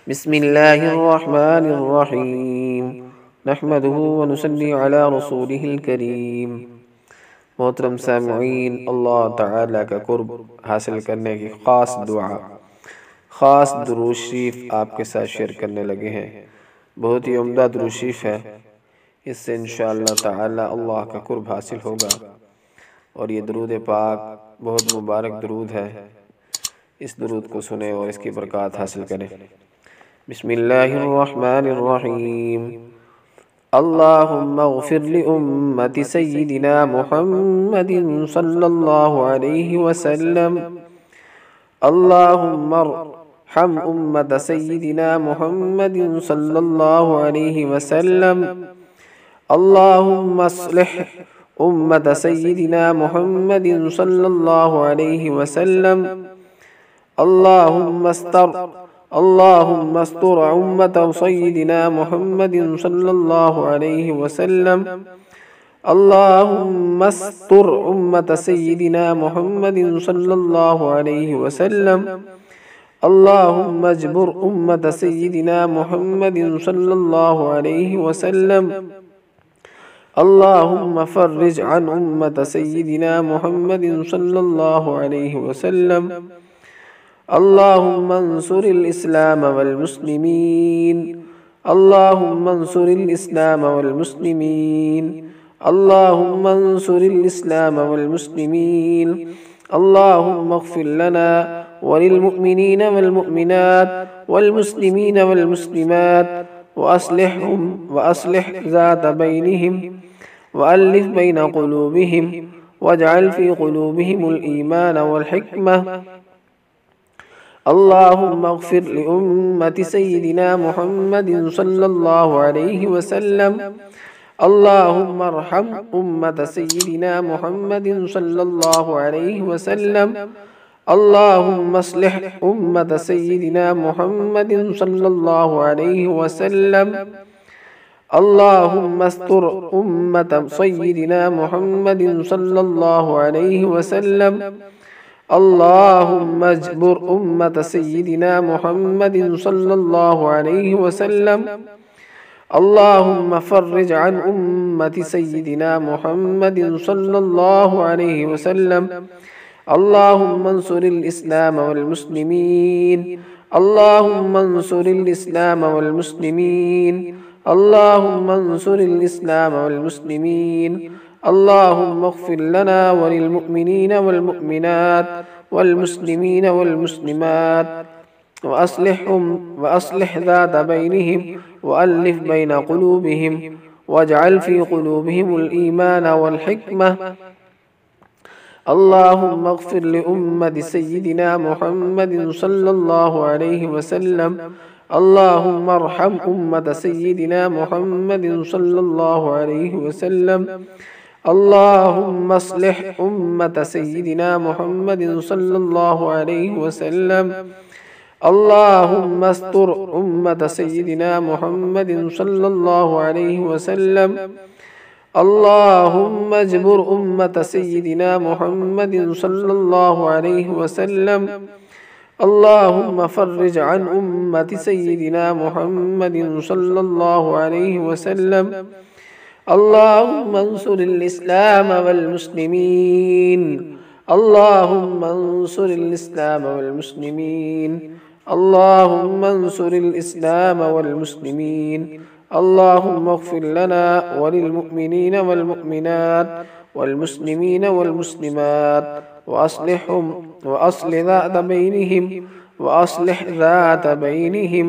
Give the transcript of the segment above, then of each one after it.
बिस्मिल्लाहिर्रहमानिर्रहीम नहमदुहु व नुसल्ली अला रसूलिहिल करीम। मोहतरम सामईन, अल्लाह ताला का कुर्ब हासिल करने की ख़ास दुआ, ख़ास दुरूद शरीफ आपके साथ शेयर करने लगे हैं। बहुत ही उम्दा दुरूद शरीफ है, इससे इंशाअल्लाह ताला अल्लाह का कुर्ब हासिल होगा। और ये दुरूद पाक बहुत मुबारक दुरूद है। इस दुरूद को सुने और इसकी बरकत हासिल करें। बिस्मिल्लाहिर्रहमानिर्रहीम। अल्लाहुम्मा ग़फ़िर लि उम्मति सय्यिदिना मुहम्मदिन सल्लल्लाहु अलैहि वसल्लम। अल्लाहुम्मा अर्हम उम्मत सय्यिदिना मुहम्मदिन सल्लल्लाहु अलैहि वसल्लम। अल्लाहुम्मा अस्लिह उम्मत सय्यिदिना मुहम्मदिन सल्लल्लाहु अलैहि वसल्लम। अल्लाहुम्मा अस्तर उम्मत सय्यिदिना मुहम्मदिन सल्लल्लाहु अलैहि वसल्लम। अल्लाहुम्मा अस्तर उम्मत सय्यिदिना मुहम्मदिन सल्लल्लाहु अलैहि वसल्लम। अल्लाहुम्मा अजबुर उम्मत सय्यिदिना मुहम्मदिन सल्लल्लाहु अलैहि वसल्लम। अल्लाहुम्मा फर्रिज अन उम्मत सय्यिदिना मुहम्मदिन सल्लल्लाहु अलैहि वसल्लम। अल्लाहुम्मा अंसुरिल इस्लाम वल मुस्लिमीन। अल्लाहुम्मा अंसुरिल इस्लाम वल मुस्लिमीन। अल्लाहुम्मा अंसुरिल इस्लाम वल मुस्लिमीन। अल्लाहुम्मा इग़फ़िर लना वलिल मुअ्मिनीन वल मुअ्मिनात वल मुस्लिमीन वल मुस्लिमात व अस्लिह ज़ात बैनिहिम व अल्लिफ़ बैन क़ुलूबिहिम वजअल फ़ी क़ुलूबिहिमुल ईमान वल हिक्मह। अल्लाहुम्मा इग़फ़िर लि उम्मति सय्यिदिना मुहम्मदिन सल्लल्लाहु अलैहि वसल्लम। अल्लाहुम्मा अर्हम उम्मत सय्यिदिना मुहम्मदिन सल्लल्लाहु अलैहि वसल्लम। अल्लाहुम्मा अस्लिह उम्मत सय्यिदिना मुहम्मदिन सल्लल्लाहु अलैहि वसल्लम। अल्लाहुम्मा अस्तर उम्मत सय्यिदिना मुहम्मदिन सल्लल्लाहु अलैहि वसल्लम। अल्लाहुम्मा अजबुर उम्मत सय्यिदिना मुहम्मदिन सल्लल्लाहु अलैहि वसल्लम। अल्लाहुम्मा फर्रिज अन उम्मति सय्यिदिना मुहम्मदिन सल्लल्लाहु अलैहि वसल्लम। अल्लाहुम्मा अंसुरिल इस्लाम वल मुस्लिमीन। अल्लाहुम्मा अंसुरिल इस्लाम वल मुस्लिमीन। अल्लाहुम्मा अंसुरिल इस्लाम वल मुस्लिमीन। अल्लाहुम्मा इग़फ़िर लना वलिल मुअ्मिनीन वल मुअ्मिनात वल मुस्लिमीन वल मुस्लिमात व अस्लिह ज़ात बैनिहिम व अल्लिफ़ बैन क़ुलूबिहिम वजअल फ़ी क़ुलूबिहिमुल ईमान वल हिक्मह। अल्लाहुम्मा इग़फ़िर लि उम्मति सय्यिदिना मुहम्मदिन सल्लल्लाहु अलैहि वसल्लम। अल्लाहुम्मा अर्हम उम्मत सय्यिदिना मुहम्मदिन सल्लल्लाहु अलैहि वसल्लम। अल्लाहुम्मा अस्लिह उम्मत सय्यिदिना मुहम्मदिन सल्लल्लाहु अलैहि वसल्लम। अल्लाहुम्मा अस्तर उम्मत सय्यिदिना मुहम्मदिन सल्लल्लाहु अलैहि वसल्लम। अल्लाहुम्मा अजबुर उम्मत सय्यिदिना मुहम्मदिन सल्लल्लाहु अलैहि वसल्लम। अल्लाहुम्मा फर्रिज अन उम्मति सय्यिदिना मुहम्मदिन सल्लल्लाहु अलैहि वसल्लम। अल्लाहुम्मा अंसुरिल इस्लाम वल मुस्लिमीन। अल्लाहुम्मा अंसुरिल इस्लाम वल मुस्लिमीन। अल्लाहुम्मा अंसुरिल इस्लाम वल मुस्लिमीन। अल्लाहुम्मा इग़फ़िर लना वलिल मुअ्मिनीन वल मुअ्मिनात वल मुस्लिमीन वल मुस्लिमात व अस्लिह ज़ात बैनिहिम व अस्लिह ज़ात बैनिहिम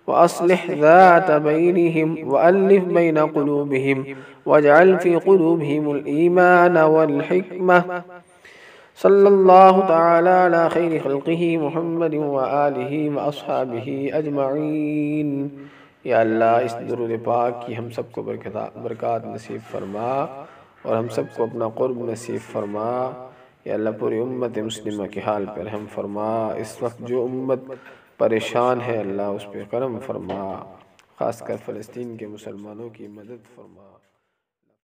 व अस्लिह ज़ात बैनिहिम व अल्लिफ़ बैन क़ुलूबिहिम वजअल फ़ी क़ुलूबिहिमुल ईमान वल हिक्मह। सल्लल्लाहु तआला अला खैरि खल्क़िही मुहम्मदिन व आलिही व अस्हाबिही अजमईन। या अल्लाह, इस दुरूद पाक की हम सबको बरकत नसीब फरमा और हम सबको अपना क़ुर्ब नसीब फरमा। या अल्लाह, पूरी उम्मत मुस्लिमा के हाल पर रहम फरमा। इस वक्त जो उम्मत परेशान है अल्लाह उस पर करम फरमा, ख़ासकर फ़लस्तीन के मुसलमानों की मदद फरमा।